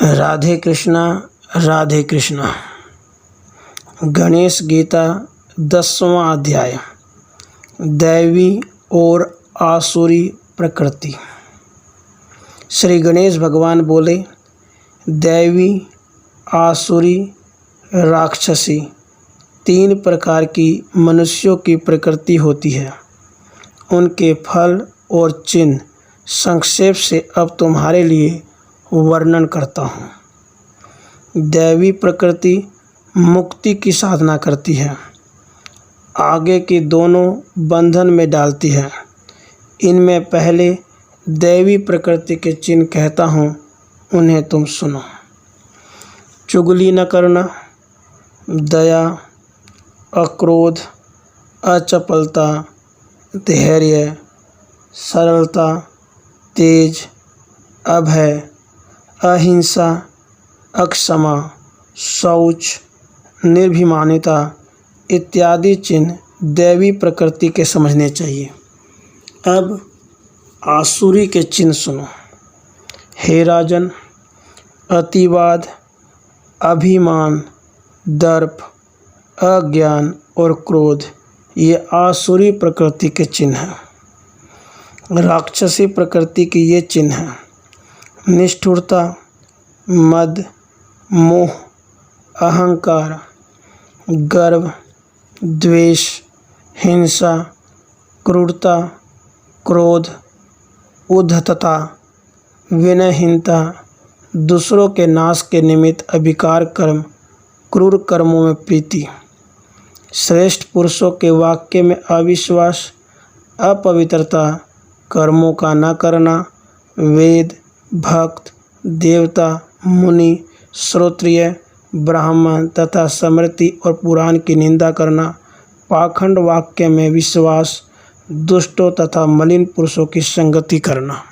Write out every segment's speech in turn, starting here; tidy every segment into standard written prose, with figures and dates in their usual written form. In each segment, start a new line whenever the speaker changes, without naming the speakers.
राधे कृष्णा राधे कृष्णा। गणेश गीता 10वां अध्याय। दैवी और आसुरी प्रकृति। श्री गणेश भगवान बोले, दैवी, आसुरी, राक्षसी 3 प्रकार की मनुष्यों की प्रकृति होती है। उनके फल और चिन्ह संक्षेप से अब तुम्हारे लिए वर्णन करता हूँ। दैवी प्रकृति मुक्ति की साधना करती है, आगे के दोनों बंधन में डालती है। इनमें पहले दैवी प्रकृति के चिन्ह कहता हूँ, उन्हें तुम सुनो। चुगली न करना, दया, अक्रोध, अचपलता, धैर्य, सरलता, तेज, अभय, अहिंसा, अक्षमा, शौच, निर्भिमानिता इत्यादि चिन्ह दैवी प्रकृति के समझने चाहिए। अब आसुरी के चिन्ह सुनो। हे राजन, अतिवाद, अभिमान, दर्प, अज्ञान और क्रोध ये आसुरी प्रकृति के चिन्ह हैं। राक्षसी प्रकृति के ये चिन्ह हैं: निष्ठुरता, मद, मोह, अहंकार, गर्व, द्वेष, हिंसा, क्रूरता, क्रोध, उद्धतता, विनयहीनता, दूसरों के नाश के निमित्त अभिकार कर्म, क्रूर कर्मों में प्रीति, श्रेष्ठ पुरुषों के वाक्य में अविश्वास, अपवित्रता, कर्मों का न करना, वेद, भक्त, देवता, मुनि, श्रोत्रिय, ब्राह्मण तथा स्मृति और पुराण की निंदा करना, पाखंड वाक्य में विश्वास, दुष्टों तथा मलिन पुरुषों की संगति करना,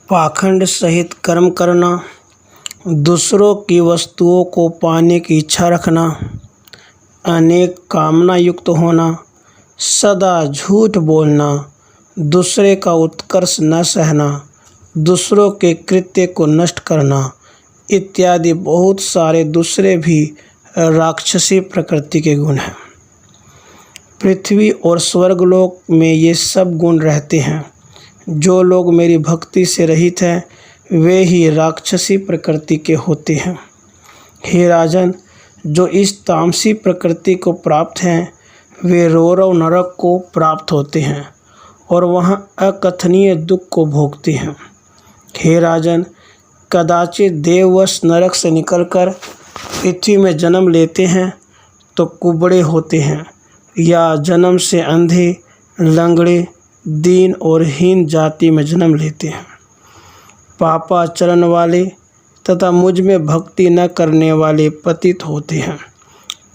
पाखंड सहित कर्म करना, दूसरों की वस्तुओं को पाने की इच्छा रखना, अनेक कामना युक्त होना, सदा झूठ बोलना, दूसरे का उत्कर्ष न सहना, दूसरों के कृत्य को नष्ट करना इत्यादि बहुत सारे दूसरे भी राक्षसी प्रकृति के गुण हैं। पृथ्वी और स्वर्गलोक में ये सब गुण रहते हैं। जो लोग मेरी भक्ति से रहित हैं वे ही राक्षसी प्रकृति के होते हैं। हे राजन, जो इस तामसी प्रकृति को प्राप्त हैं वे रौरव नरक को प्राप्त होते हैं और वहाँ अकथनीय दुख को भोगते हैं। हे राजन, कदाचित देववश नरक से निकलकर पृथ्वी में जन्म लेते हैं तो कुबड़े होते हैं, या जन्म से अंधे, लंगड़े, दीन और हीन जाति में जन्म लेते हैं। पापाचरण वाले तथा मुझ में भक्ति न करने वाले पतित होते हैं,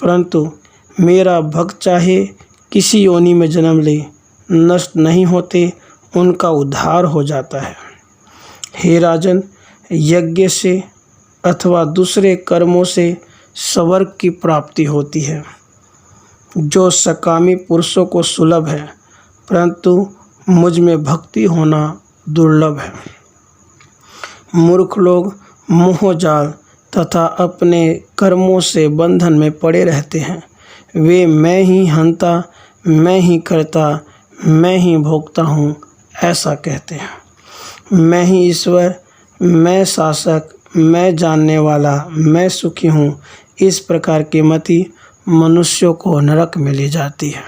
परंतु मेरा भक्त चाहे किसी योनि में जन्म ले, नष्ट नहीं होते, उनका उद्धार हो जाता है। हे राजन, यज्ञ से अथवा दूसरे कर्मों से स्वर्ग की प्राप्ति होती है, जो सकामी पुरुषों को सुलभ है, परंतु मुझ में भक्ति होना दुर्लभ है। मूर्ख लोग मोहजाल तथा अपने कर्मों से बंधन में पड़े रहते हैं। वे मैं ही हंता, मैं ही करता, मैं ही भोगता हूँ ऐसा कहते हैं। मैं ही ईश्वर, मैं शासक, मैं जानने वाला, मैं सुखी हूँ, इस प्रकार की मति मनुष्यों को नरक में ले जाती है।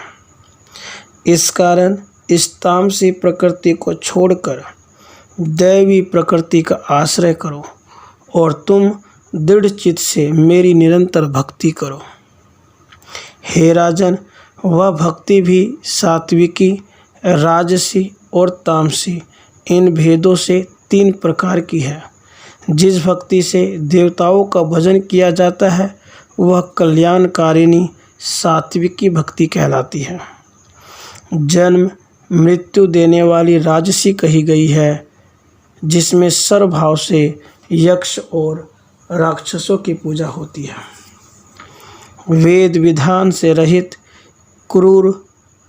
इस कारण इस तामसी प्रकृति को छोड़कर दैवी प्रकृति का आश्रय करो और तुम दृढ़ चित्त से मेरी निरंतर भक्ति करो। हे राजन, वह भक्ति भी सात्विकी, राजसी और तामसी इन भेदों से 3 प्रकार की है। जिस भक्ति से देवताओं का भजन किया जाता है वह कल्याणकारिणी सात्विकी भक्ति कहलाती है। जन्म मृत्यु देने वाली राजसी कही गई है, जिसमें सर्वभाव से यक्ष और राक्षसों की पूजा होती है। वेद विधान से रहित, क्रूर,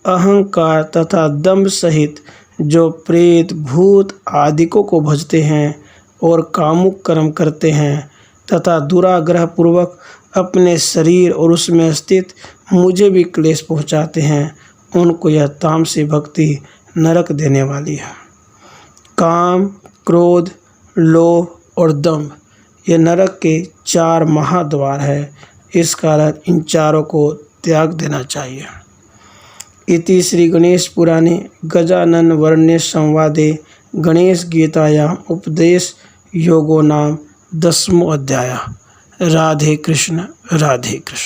अहंकार तथा दंभ सहित जो प्रेत, भूत आदिकों को भजते हैं, और कामुक कर्म करते हैं तथा दुराग्रह पूर्वक अपने शरीर और उसमें स्थित मुझे भी क्लेश पहुँचाते हैं, उनको यह तामसी भक्ति नरक देने वाली है। काम, क्रोध, लोभ और दंभ ये नरक के 4 महाद्वार है। इस कारण इन चारों को त्याग देना चाहिए। इति श्री गणेश पुराणे गजानन वर्ण्य संवादे गणेश गीतायाम उपदेश योगो नाम 10वां अध्याय। राधे कृष्ण राधे कृष्ण।